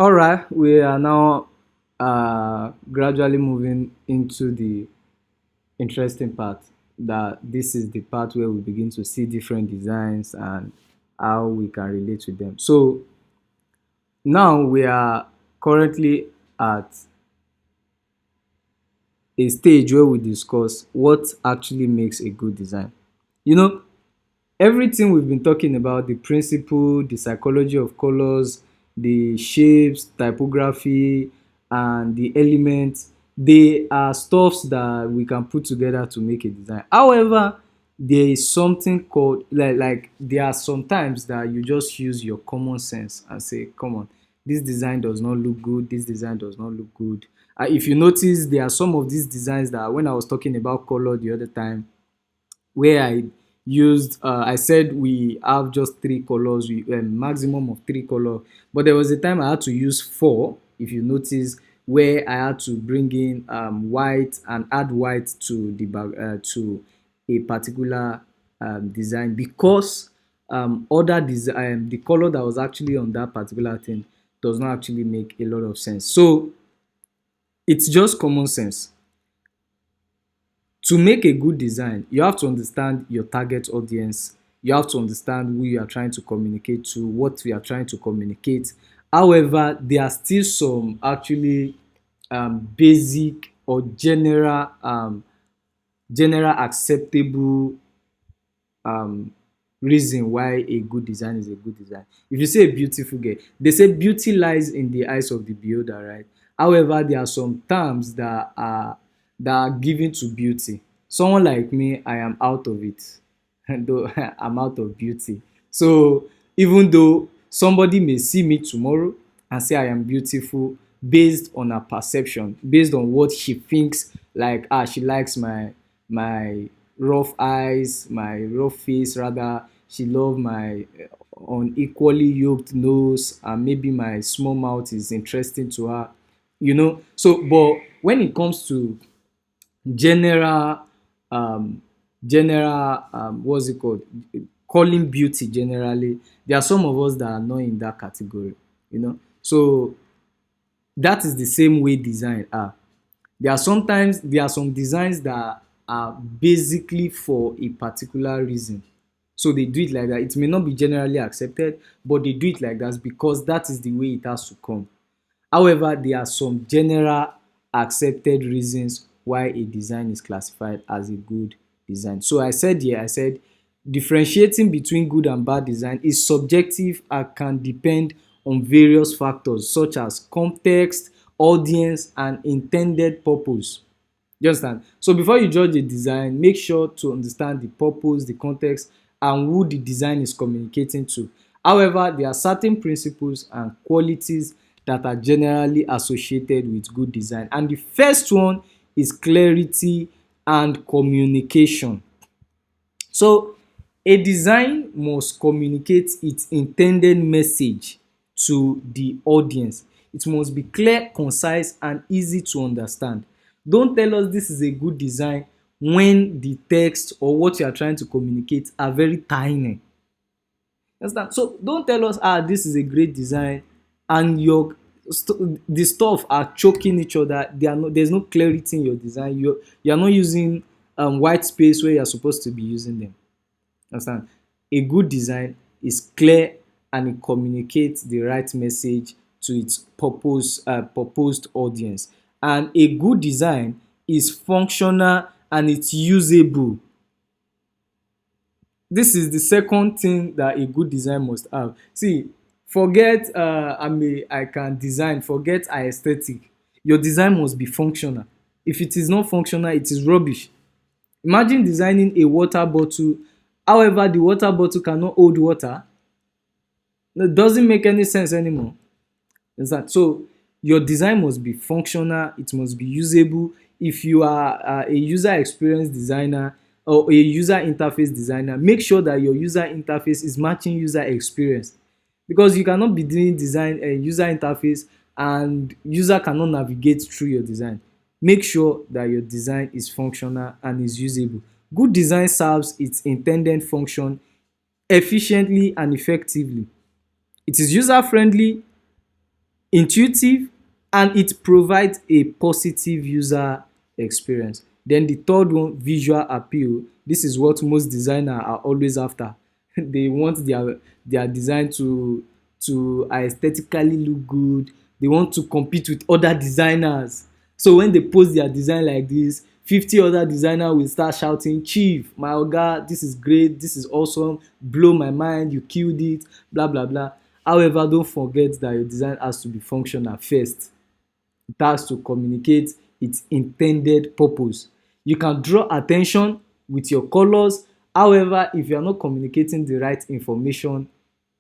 All right, we are now gradually moving into the interesting part. That this is the part where we begin to see different designs and how we can relate to them. So now we are currently at a stage where we discuss what actually makes a good design. You know, everything we've been talking about, the principle, the psychology of colors, the shapes, typography, and the elements, they are stuffs that we can put together to make a design. However, there is something called like there are sometimes that you just use your common sense and say, come on, this design does not look good, this design does not look good. If you notice, there are some of these designs that when I was talking about color the other time, where I said we have just three colors, we maximum of three color, but there was a time I had to use four. If you notice, where I had to bring in white and add white to to a particular design because the color that was actually on that particular thing does not actually make a lot of sense. So it's just common sense. To make a good design, you have to understand your target audience. You have to understand who you are trying to communicate to, what you are trying to communicate. However, there are still some actually basic or general acceptable um, reason why a good design is a good design. If you say a beautiful girl, they say beauty lies in the eyes of the beholder, right? However, there are some terms that are given to beauty. Someone like me, I am out of it. Though I'm out of beauty. So even though somebody may see me tomorrow and say I am beautiful based on her perception, based on what she thinks, like she likes my rough eyes, my rough face rather, she love my unequally yoked nose, and maybe my small mouth is interesting to her, so but when it comes to general um what's it called, calling beauty generally, there are some of us that are not in that category, so that is the same way design are. There are some designs that are basically for a particular reason, so they do it like that. It may not be generally accepted, but they do it like that because that is the way it has to come. However, there are some general accepted reasons why a design is classified as a good design. So I said differentiating between good and bad design is subjective and can depend on various factors such as context, audience, and intended purpose. You understand? So before you judge a design, make sure to understand the purpose, the context, and who the design is communicating to. However, there are certain principles and qualities that are generally associated with good design. And the first one is clarity and communication. So a design must communicate its intended message to the audience. It must be clear, concise, and easy to understand. Don't tell us this is a good design when the text or what you are trying to communicate are very tiny. Understand? So don't tell us this is a great design and the stuff are choking each other. There's no clarity in your design. You are not using white space where you are supposed to be using them. Understand? A good design is clear and it communicates the right message to its proposed audience. And a good design is functional and it's usable. This is the second thing that a good design must have. See, forget I can design, forget aesthetic. Your design must be functional. If it is not functional, it is rubbish. Imagine designing a water bottle, however the water bottle cannot hold water. It doesn't make any sense anymore. Understand? So your design must be functional, it must be usable. If you are a user experience designer or a user interface designer, make sure that your user interface is matching user experience, because you cannot be doing design user interface and user cannot navigate through your design. Make sure that your design is functional and is usable. Good design serves its intended function efficiently and effectively. It is user friendly, intuitive, and it provides a positive user experience. Then the third one, visual appeal. This is what most designers are always after. They want their design to aesthetically look good. They want to compete with other designers. So when they post their design like this, 50 other designers will start shouting, "Chief, my oga, this is great, this is awesome, blow my mind, you killed it, blah blah blah." However, don't forget that your design has to be functional first. It has to communicate its intended purpose. You can draw attention with your colors. However, if you are not communicating the right information,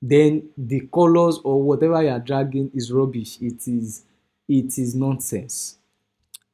then the colors or whatever you are dragging is rubbish. It is nonsense.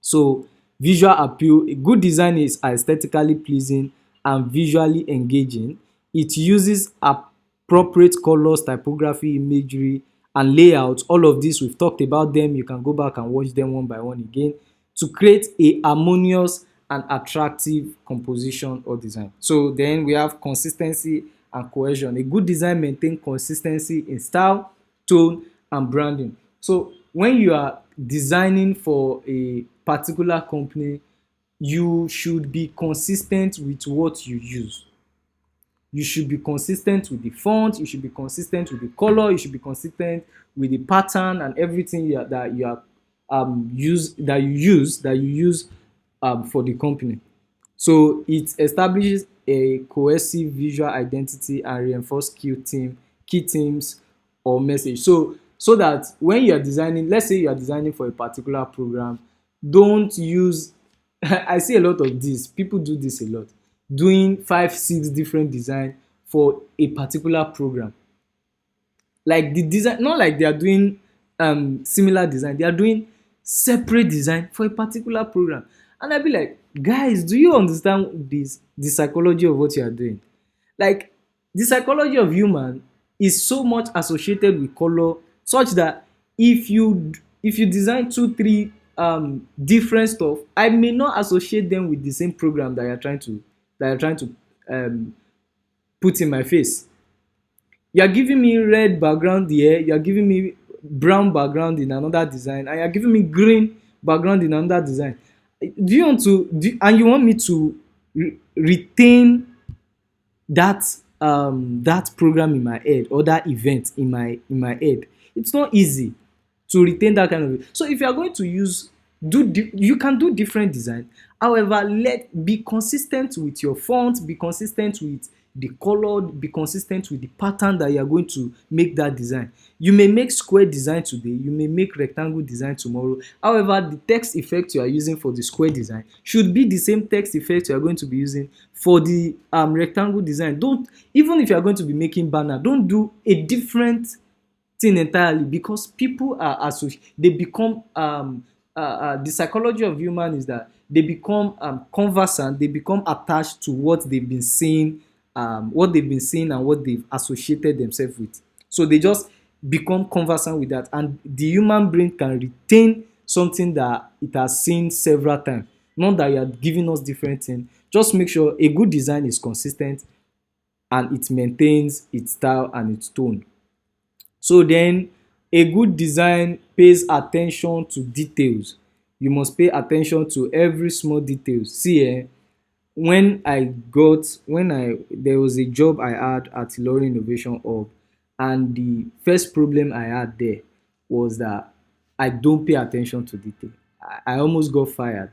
So visual appeal, a good design is aesthetically pleasing and visually engaging. It uses appropriate colors, typography, imagery and layout. All of this, we've talked about them. You can go back and watch them one by one again to create a harmonious and attractive composition or design. So then we have consistency and cohesion. A good design maintains consistency in style, tone and branding. So when you are designing for a particular company, you should be consistent with what you use. You should be consistent with the font, you should be consistent with the color, you should be consistent with the pattern and everything that you are use for the company. So it establishes a cohesive visual identity and reinforce key themes or message. So that when you are designing, let's say you are designing for a particular program, don't use I see a lot of this. People do this a lot. Doing 5, 6 different design for a particular program. Like the design, not like they are doing similar design, they are doing separate design for a particular program. And I be like, guys, do you understand the psychology of what you are doing? Like the psychology of human is so much associated with color, such that if you design 2 3 different stuff, I may not associate them with the same program that you're trying to um put in my face. You are giving me red background here, you are giving me brown background in another design, and you are giving me green background in another design. Do you want to and you want me to retain that program in my head, or that event in my head? It's not easy to retain that kind of. So if you are going to you can do different design. However, be consistent with your font, be consistent with the color, be consistent with the pattern that you are going to make that design. You may make square design today, you may make rectangle design tomorrow. However, the text effect you are using for the square design should be the same text effect you are going to be using for the rectangle design. Don't, even if you are going to be making banner, don't do a different thing entirely, because people are they become the psychology of human is that they become conversant, they become attached to what they've been seeing and what they've associated themselves with. So they just become conversant with that, and the human brain can retain something that it has seen several times. Not that you are giving us different things. Just make sure a good design is consistent and it maintains its style and its tone. So then, a good design pays attention to details. You must pay attention to every small details. See, when I there was a job I had at Ilori Innovation Hub, and the first problem I had there was that I don't pay attention to detail. I almost got fired.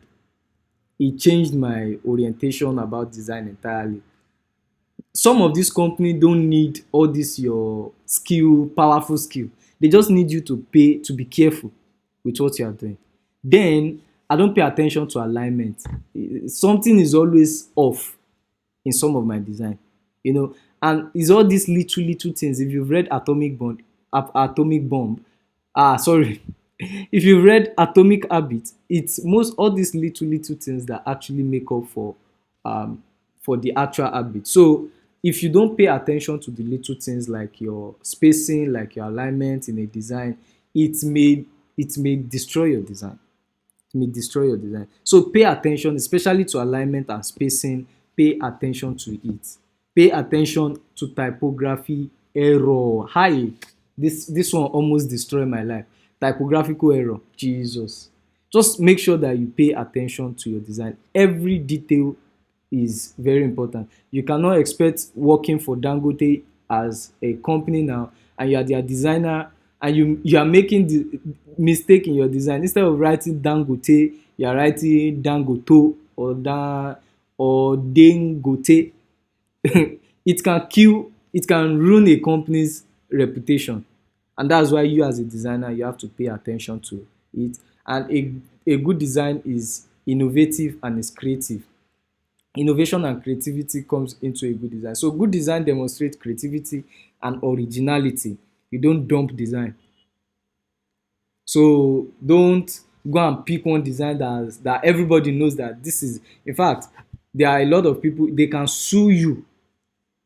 It changed my orientation about design entirely. Some of these companies don't need all this your skill, powerful skill. They just need you to be careful with what you are doing. Then I don't pay attention to alignment. Something is always off in some of my design, and it's all these little things. If you've read Atomic Bomb, sorry, if you've read Atomic Habits, it's most all these little things that actually make up for the actual habit. So if you don't pay attention to the little things like your spacing, like your alignment in a design, it may destroy your design. It may destroy your design. So pay attention, especially to alignment and spacing. Pay attention to it. Pay attention to typography error. Hi, this one almost destroyed my life. typographical error, Jesus. Just make sure that you pay attention to your design. Every detail is very important. You cannot expect working for Dangote as a company now, and you are their designer, and you are making the mistake in your design. Instead of writing Dangote, you are writing Dangoto or Dengote. It can ruin a company's reputation, and that's why you as a designer, you have to pay attention to it. And a good design is innovative and is creative. Innovation and creativity comes into a good design. So good design demonstrates creativity and originality. You don't dump design. So don't go and pick one design that everybody knows that this is. In fact, there are a lot of people, they can sue you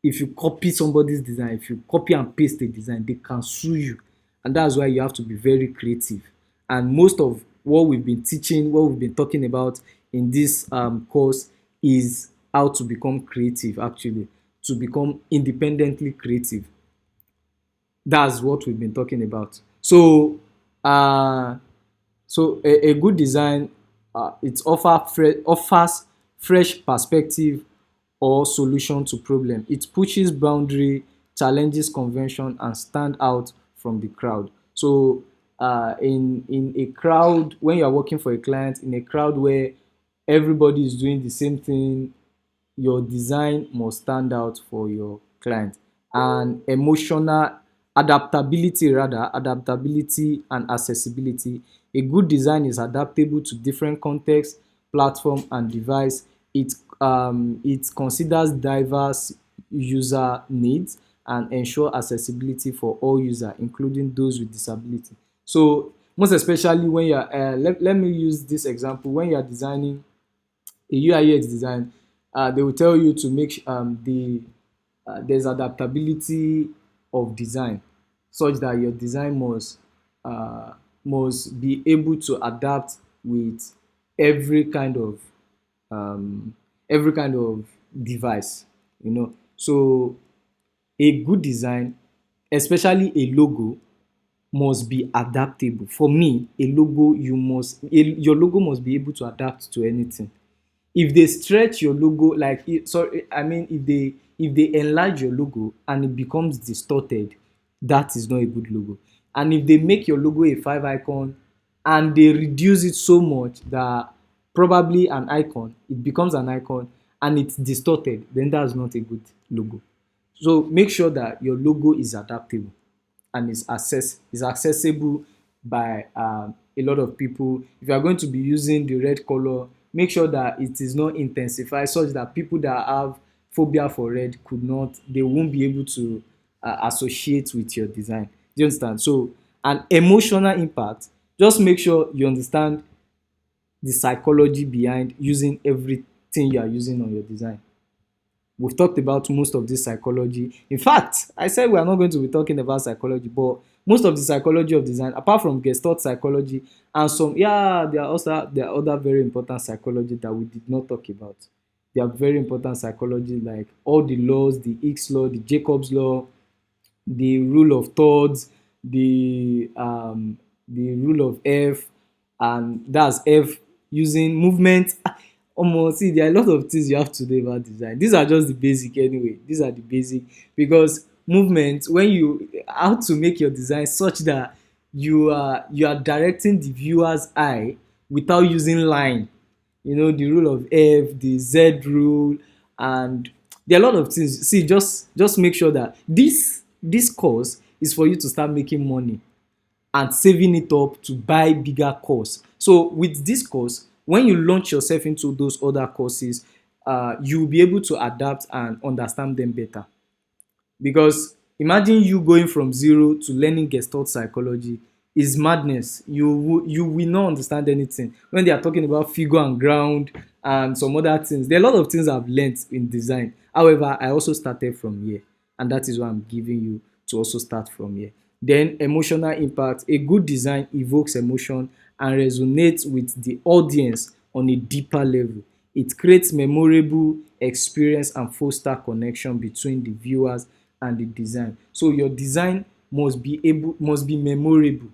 if you copy somebody's design. If you copy and paste a design, they can sue you. And that's why you have to be very creative. And most of what we've been teaching, what we've been talking about in this course is how to become creative, actually, to become independently creative. That's what we've been talking about. Uh a good design, offers fresh perspective or solution to problem. It pushes boundary, challenges convention, and stand out from the crowd. So in a crowd, when you are working for a client, in a crowd where everybody is doing the same thing, your design must stand out for your client. And emotional adaptability and accessibility. A good design is adaptable to different contexts, platform, and device. It considers diverse user needs and ensure accessibility for all users, including those with disability. So most especially when you're let me use this example. When you're designing a UI UX design, they will tell you to make there's adaptability of design, such that your design must be able to adapt with every kind of um, every kind of device. So a good design, especially a logo, must be adaptable. For me, your logo must be able to adapt to anything. If they stretch your logo, like sorry, I mean, if they enlarge your logo and it becomes distorted, that is not a good logo. And if they make your logo a five icon and they reduce it so much that probably an icon, it becomes an icon and it's distorted, then that's not a good logo. So make sure that your logo is adaptable and is accessible by a lot of people. If you are going to be using the red color, make sure that it is not intensified such that people that have phobia for red they won't be able to associate with your design. Do you understand? So an emotional impact, just make sure you understand the psychology behind using everything you are using on your design. We've talked about most of this psychology. In fact, I said we are not going to be talking about psychology, but most of the psychology of design, apart from Gestalt psychology and some, yeah, there are other very important psychology that we did not talk about. They are very important psychology, like all the laws, the Hicks law, the Jacob's law, the rule of thirds, the rule of F, and that's F using movement. See, there are a lot of things you have to know about design. These are just the basic anyway. These are the basic, because movement, when you how to make your design such that you are directing the viewer's eye without using line. The rule of F, the Z rule, and there are a lot of things. See, just make sure that this course is for you to start making money and saving it up to buy bigger course. So with this course, when you launch yourself into those other courses, you will be able to adapt and understand them better. Because imagine you going from zero to learning Gestalt psychology is madness. You will not understand anything when they are talking about figure and ground and some other things. There are a lot of things I've learned in design. However, I also started from here, and that is why I'm giving you to also start from here. Then emotional impact. A good design evokes emotion and resonates with the audience on a deeper level. It creates memorable experience and foster connection between the viewers and the design. So your design must be memorable.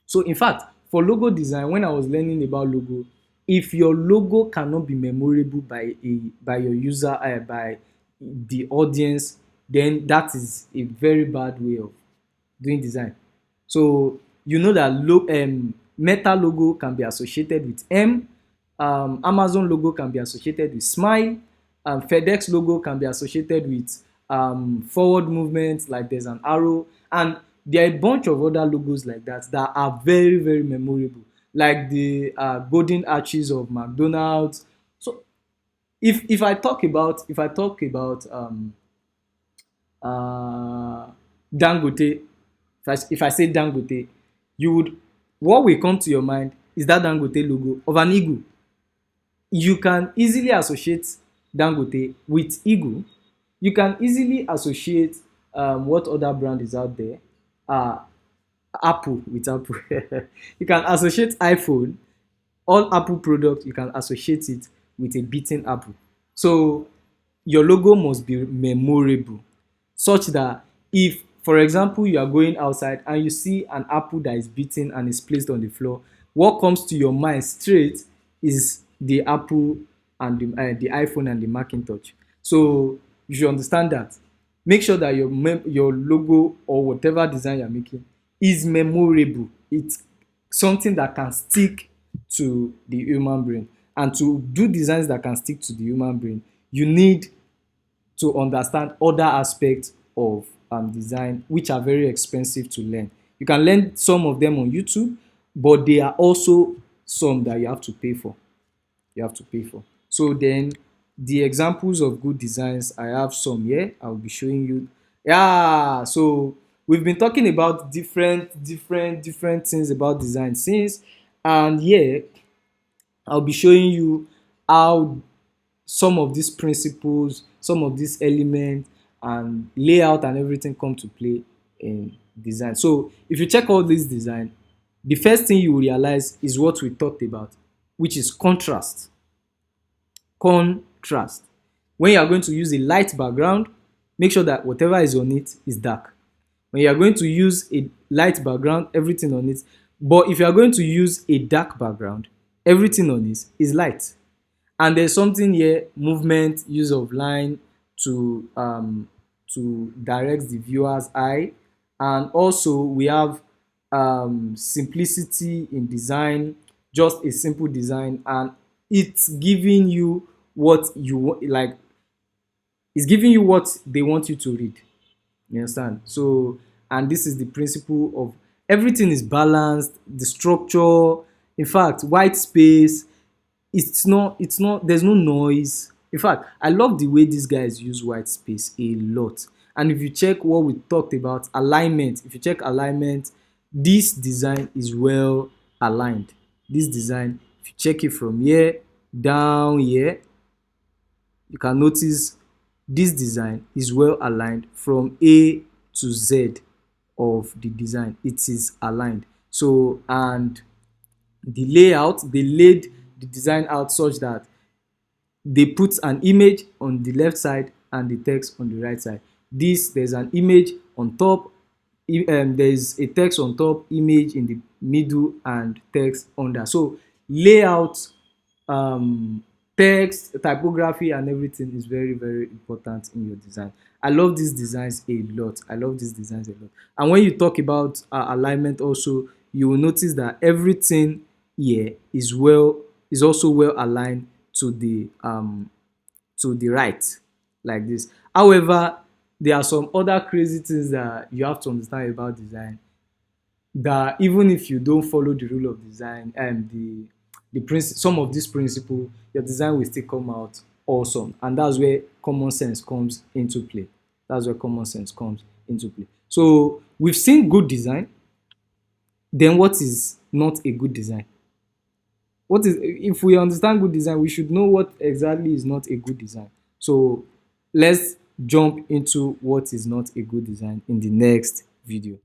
So in fact, for logo design, when I was learning about logo, if your logo cannot be memorable by your user, by the audience, then that is a very bad way of doing design. So you know that Meta logo can be associated with M, Amazon logo can be associated with smile, FedEx logo can be associated with forward movement, like there's an arrow, and there are a bunch of other logos like that that are very, very memorable, like the golden arches of McDonald's. So if I talk about Dangote, if I say Dangote, you would what will come to your mind is that Dangote logo of an eagle. You can easily associate Dangote with eagle. You can easily associate what other brand is out there? Uh, Apple with Apple. You can associate iPhone, all Apple products, you can associate it with a beaten apple. So your logo must be memorable, such that if, for example, you are going outside and you see an apple that is beaten and is placed on the floor, what comes to your mind straight is the apple and the iPhone and the Macintosh. So you should understand that. Make sure that your logo or whatever design you're making is memorable. It's something that can stick to the human brain. And to do designs that can stick to the human brain, you need to understand other aspects of design, which are very expensive to learn. You can learn some of them on YouTube, but there are also some that you have to pay for. You have to pay for. So then the examples of good designs, I have some here. I'll be showing you. Yeah, so we've been talking about different things about design since, and yeah, I'll be showing you how some of these principles, some of these elements and layout and everything come to play in design. So if you check all this design, the first thing you will realize is what we talked about, which is contrast. Contrast. When you are going to use a light background, make sure that whatever is on it is dark. When you are going to use a light background, everything on it. But if you are going to use a dark background, everything on it is light. And there's something here: movement, use of line to direct the viewer's eye. And also we have simplicity in design, just a simple design, and it's giving you what you want, like it's giving you what they want you to read. You understand? So, and this is the principle of everything is balanced, the structure, in fact, white space, it's not there's no noise. In fact, I love the way these guys use white space a lot. And if you check what we talked about, alignment, if you check alignment, this design is well aligned. This design, if you check it from here down here, you can notice this design is well aligned from A to Z of the design. It is aligned. So, and the layout, they laid the design out such that they put an image on the left side and the text on the right side. There's an image on top, there's a text on top, image in the middle, and text under. So layout, text, typography and everything is very, very important in your design. I love these designs a lot. I love these designs a lot. And when you talk about alignment also, you will notice that everything here is also well aligned to the right, like this. However, there are some other crazy things that you have to understand about design, that even if you don't follow the rule of design and some of these principles, your design will still come out awesome. And that's where common sense comes into play. That's where common sense comes into play. So we've seen good design. Then what is not a good design? What is If we understand good design, we should know what exactly is not a good design. So let's jump into what is not a good design in the next video.